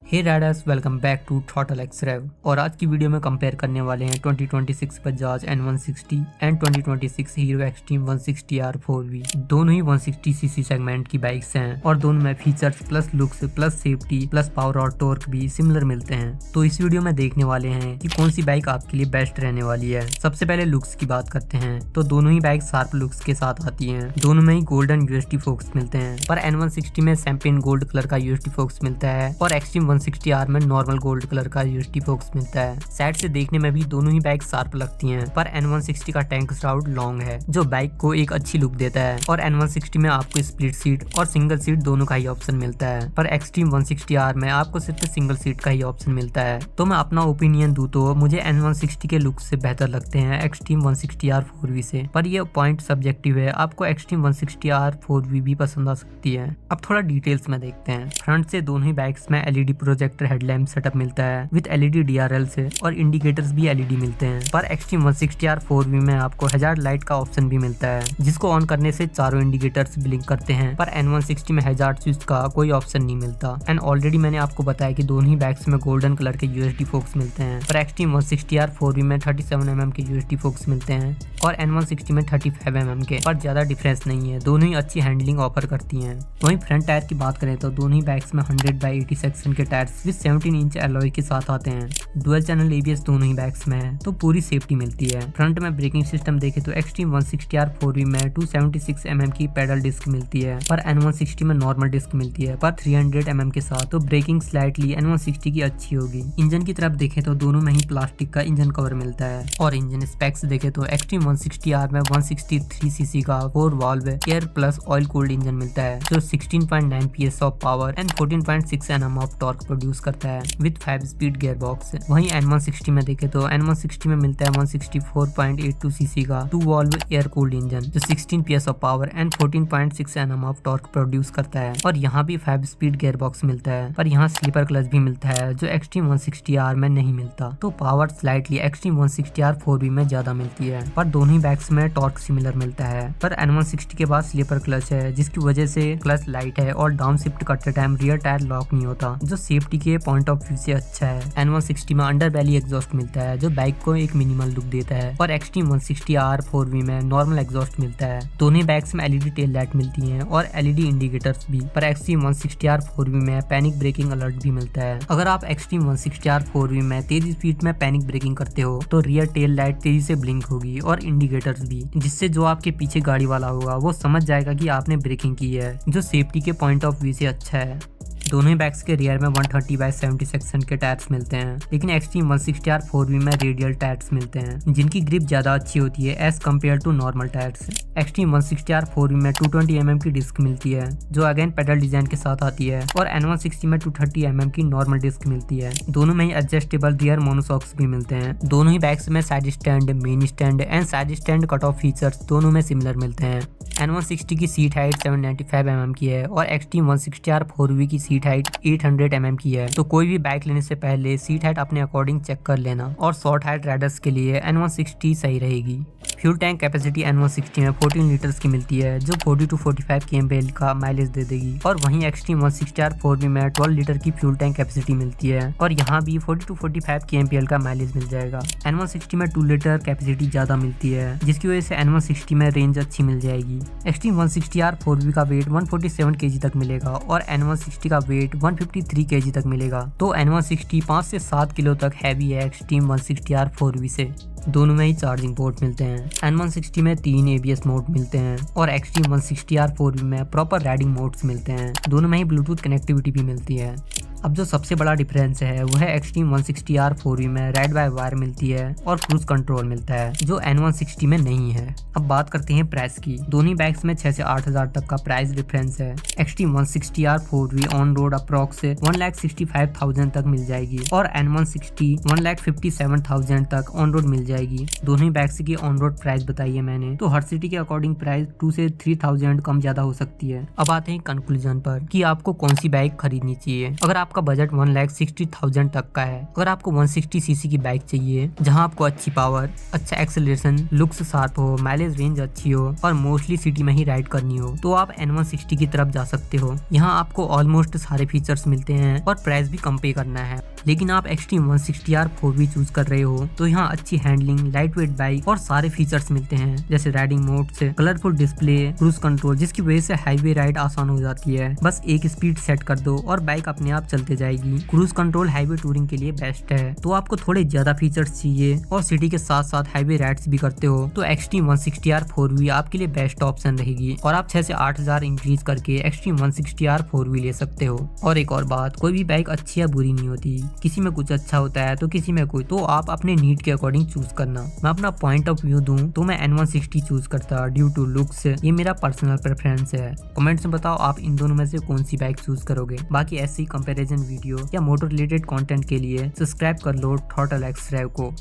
Hey riders, welcome back to throttle X rev. और आज की वीडियो में कंपेयर करने वाले हैं 2026 Bajaj N160 and 2026 hero extreme 160R 4V। दोनों ही 160cc सेगमेंट की बाइक्स हैं और दोनों में features plus looks plus safety plus power और टॉर्क भी सिमिलर मिलते हैं। तो इस वीडियो में देखने वाले हैं कि कौन सी बाइक आपके लिए बेस्ट रहने वाली है। सबसे पहले लुक्स की बात करते हैं तो दोनों ही बाइक शार्प लुक्स के साथ आती हैं। दोनों में ही गोल्डन यूएसडी फोक्स मिलते हैं, पर N160 में शैंपेन गोल्ड कलर का यूएसडी फोक्स मिलता है और एक्सट्रीम 160R में नॉर्मल गोल्ड कलर का यूएसडी फोक्स मिलता है। साइड से देखने में भी दोनों ही बाइक शार्प लगती हैं, पर N160 का टैंक श्राउड लॉन्ग है जो बाइक को एक अच्छी लुक देता है और N160 में आपको स्प्लिट सीट और सिंगल सीट दोनों का ही ऑप्शन मिलता है, पर एक्सट्रीम 160R में आपको सिर्फ सिंगल सीट का ही ऑप्शन मिलता है। तो मैं अपना ओपिनियन दूं तो मुझे N160 के लुक से बेहतर लगते हैं एक्सट्रीम 160R 4V से, पर ये पॉइंट सब्जेक्टिव है। आपको एक्सट्रीम 160R 4V भी पसंद आ सकती है। अब थोड़ा डिटेल्स में देखते हैं। फ्रंट से दोनों ही बाइक्स में एलईडी प्रोजेक्टर हेडलैम्प सेटअप मिलता है विद एलईडी डीआरएल से, और इंडिकेटर्स भी एलईडी मिलते हैं। पर एक्सट्रीम 160R 4V में आपको हैजार्ड लाइट का ऑप्शन भी मिलता है जिसको ऑन करने से चारों इंडिकेटर्स ब्लिंक करते हैं, पर N160 में हैजार्ड स्विच का कोई ऑप्शन नहीं मिलता। एंड ऑलरेडी मैंने आपको बताया कि दोनों ही बाइक्स में गोल्डन कलर के यूएसडी फोक्स मिलते हैं, पर एक्सट्रीम 160R 4V में 37mm के यूएसडी फोक्स मिलते हैं और N160 में 35mm के, पर ज्यादा डिफरेंस नहीं है। दोनों ही अच्छी हैंडलिंग ऑफर करती हैं। वहीं फ्रंट टायर की बात करें तो दोनों ही बाइक्स में 100/80 सेक्शन के टायर्स विद 17 इंच एलॉय के साथ आते हैं। डुअल चैनल एबीएस दोनों ही बाइक्स में है तो पूरी सेफ्टी मिलती है। फ्रंट में ब्रेकिंग सिस्टम देखे तो एक्सट्रीम 160R 4V में 276mm की पैडल डिस्क मिलती है, पर N160 में नॉर्मल डिस्क मिलती है पर 300mm के साथ, तो ब्रेकिंग स्लाइटली N160 की अच्छी होगी। इंजन की तरफ देखे तो दोनों में ही प्लास्टिक का इंजन कवर मिलता है, और इंजन स्पेक्स देखे तो एक्सट्रीम 160R में 163cc का 4 valve air plus oil cooled engine मिलता है जो 16.9 PS of power and 14.6 Nm of torque produce करता है विद 5 स्पीड गियर बॉक्स। वहीं N160 में देखे तो N160 में मिलता है 164.82cc का 2 वाल्व एयर कूल्ड इंजन जो 16 PS of power and 14.6 Nm of torque produce करता है, और यहाँ भी 5 स्पीड गियर बॉक्स मिलता है, पर यहाँ स्लीपर क्लच भी मिलता है जो एक्सट्रीम 160R में नहीं मिलता। तो power slightly extreme 160R 4V में ज्यादा मिलती है, पर दोनों ही बाइक्स में टॉर्क सिमिलर मिलता है। पर N160 के बाद स्लीपर क्लच है जिसकी वजह से क्लच लाइट है और डाउन शिफ्ट करते टाइम रियर टायर लॉक नहीं होता जो सेफ्टी के पॉइंट ऑफ व्यू से अच्छा है। N160 में अंडर बैली एग्जॉस्ट मिलता है जो बाइक को एक मिनिमल लुक देता है, पर एक्सट्रीम 160R 4V में नॉर्मल एग्जॉस्ट मिलता है। दोनों बाइक्स में एलईडी टेल लाइट मिलती हैं और एलईडी इंडिकेटर्स भी, पर एक्सट्रीम 160R 4V में पैनिक ब्रेकिंग अलर्ट भी मिलता है। अगर आप एक्सट्रीम 160R 4V में तेज स्पीड में पैनिक ब्रेकिंग करते हो तो रियर टेल लाइट तेजी से ब्लिंक होगी और इंडिकेटर्स भी, जिससे जो आपके पीछे गाड़ी वाला होगा वो समझ जाएगा कि आपने ब्रेकिंग की है, जो सेफ्टी के पॉइंट ऑफ व्यू से अच्छा है। दोनों ही बाइक्स के रियर में 130/70 सेक्शन के टायर्स मिलते हैं, लेकिन एक्सट्रीम 160R 4V में रेडियल टायर्स मिलते हैं जिनकी ग्रिप ज्यादा अच्छी होती है as compared to normal tyres. Extreme 160R 4V में 220mm की डिस्क मिलती है जो अगेन पेडल डिजाइन के साथ आती है, और N160 में 230mm की नॉर्मल डिस्क मिलती है। दोनों में ही एडजस्टेबल रियर मोनोशॉक्स भी मिलते हैं। दोनों ही बाइक्स में side stand, main stand and side stand cut off features दोनों में सिमिलर मिलते हैं। N160 की सीट हाइट 795mm की है और एक्सट्रीम 160R 4V की सीट हाइट 800mm की है। तो कोई भी बाइक लेने से पहले सीट हाइट अपने अकॉर्डिंग चेक कर लेना, और शॉर्ट हाइट राइडर्स के लिए N160 सही रहेगी। फ्यूल टैंक कैपेसिटी N160 में 14 लीटर्स की मिलती है जो 40 to 45 kmpl का माइलेज दे देगी, और वहीं एक्सट्रीम 160R 4V में 12 लीटर की फ्यूल टैंक कैपेसिटी मिलती है और यहाँ भी 40 to 45 kmpl का माइलेज मिल जाएगा। N160 में 2 लीटर कैपेसिटी ज्यादा मिलती है जिसकी वजह से N160 में रेंज अच्छी मिल जाएगी। एक्सट्रीम 160R 4V का वेट 147 kg तक मिलेगा और N160 का वेट 153 kg तक मिलेगा, तो N160 5 से 7 किलो तक हैवी है एक्सट्रीम 160R 4V से। दोनों में ही चार्जिंग पोर्ट मिलते हैं। N160 में 3 ABS मोड मिलते हैं और एक्सट्रीम 160R 4V में प्रॉपर राइडिंग मोड्स मिलते हैं। दोनों में ही ब्लूटूथ कनेक्टिविटी भी मिलती है। अब जो सबसे बड़ा डिफरेंस है वो है एक्सट्रीम 160R 4V में राइड बाय वायर मिलती है और क्रूज कंट्रोल मिलता है जो N160 में नहीं है। अब बात करते हैं प्राइस की। दोनों बाइक्स में 6 से 8 हजार तक का प्राइस डिफरेंस है। Extreme 160R 4V on road approx 1,65,000 तक मिल जाएगी और N160 1,57,000 तक ऑन रोड मिल जाएगी। दोनों ही बाइक्स की ऑन रोड प्राइस बताई है मैंने, तो हर सिटी के अकॉर्डिंग प्राइस 2 से 3,000 कम ज्यादा हो सकती है। अब आते हैं कंक्लूजन पर कि आपको कौन सी बाइक खरीदनी चाहिए। अगर आप आपका बजट 1,60,000 तक का है। अगर आपको 160 सीसी की बाइक चाहिए जहां आपको अच्छी पावर, अच्छा एक्सेलरेशन, लुक्स शार्प हो, माइलेज रेंज अच्छी हो और मोस्टली सिटी में ही राइड करनी हो, तो आप N160 की तरफ जा सकते हो। यहाँ आपको ऑलमोस्ट सारे फीचर्स मिलते हैं और प्राइस भी कम पे करना है। लेकिन आप एक्सट्रीम 160R 4V चूज कर रहे हो तो यहाँ अच्छी हैंडलिंग, लाइट वेट बाइक और सारे फीचर्स मिलते हैं, जैसे राइडिंग मोड से कलरफुल डिस्प्ले, क्रूज कंट्रोल, जिसकी वजह से हाईवे राइड आसान हो जाती है। बस एक स्पीड सेट कर दो और बाइक अपने आप चलते जाएगी। क्रूज कंट्रोल हाईवे टूरिंग के लिए बेस्ट है। तो आपको थोड़े ज्यादा फीचर्स चाहिए और सिटी के साथ साथ हाईवे राइड्स भी करते हो तो एक्सट्रीम 160R 4V आपके लिए बेस्ट ऑप्शन रहेगी और आप 6 से 8,000 इंक्रीज करके एक्सट्रीम 160R 4V ले सकते हो। और एक और बात, कोई भी बाइक अच्छी या बुरी नहीं होती, किसी में कुछ अच्छा होता है तो किसी में कोई, तो आप अपने नीड के अकॉर्डिंग चूज करना। मैं अपना पॉइंट ऑफ व्यू दूं तो मैं N160 चूज करता ड्यू टू लुक्स, ये मेरा पर्सनल प्रेफरेंस है। कमेंट्स में बताओ आप इन दोनों में से कौन सी बाइक चूज करोगे। बाकी ऐसी कंपैरिजन वीडियो या मोटर रिलेटेड कंटेंट के लिए सब्सक्राइब कर लो थॉटल एक्स ड्राइव को।